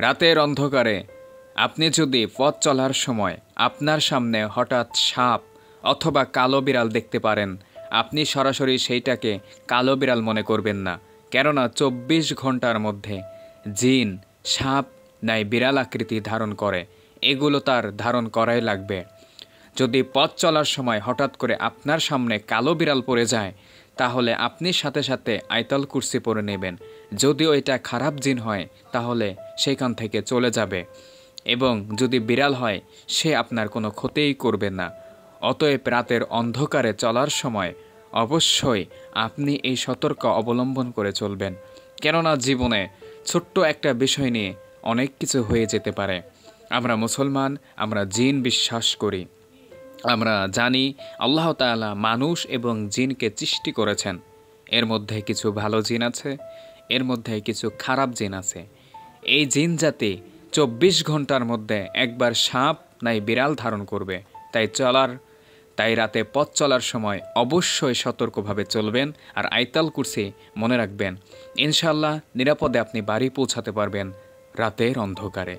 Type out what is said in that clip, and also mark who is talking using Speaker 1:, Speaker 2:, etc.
Speaker 1: রাতের অন্ধকারে আপনি যদি পথ চলার সময় আপনার সামনে হঠাৎ সাপ অথবা কালো বিড়াল দেখতে পারেন, আপনি সরাসরি সেইটাকে কালো বিড়াল মনে করবেন না। কেননা 24 ঘন্টার মধ্যে জিন সাপ নাই বিড়াল আকৃতি ধারণ করে, এগুলো তার ধারণ করাই লাগবে। যদি পথ চলার সময় হঠাৎ করে আপনার সামনে কালো বিড়াল পড়ে যায়, তাহলে আপনি সাথে সাথে আয়াতুল কুরসি পড়ে নেবেন। যদিও এটা খারাপ জিন হয় তাহলে সেখান থেকে চলে যাবে, এবং যদি বিড়াল হয় সে আপনার কোনো ক্ষতিই করবে না। অতএব রাতের অন্ধকারে চলার সময় অবশ্যই আপনি এই সতর্ক অবলম্বন করে চলবেন। কেননা জীবনে ছোট্ট একটা বিষয় নিয়ে অনেক কিছু হয়ে যেতে পারে। আমরা মুসলমান, আমরা জিন বিশ্বাস করি। আমরা জানি আল্লাহ তাআলা মানুষ এবং জিনকে সৃষ্টি করেছেন। এর মধ্যে কিছু ভালো জিন আছে, এর মধ্যে কিছু খারাপ জিন আছে। এই জিন জাতি 24 ঘন্টার মধ্যে একবার সাপ নাই বিড়াল ধারণ করবে। তাই রাতে পথ চলার সময় অবশ্যই সতর্কভাবে চলবেন আর আয়াতুল কুরসি মনে রাখবেন। ইনশাআল্লাহ নিরাপদে আপনি বাড়ি পৌঁছাতে পারবেন রাতের অন্ধকারে।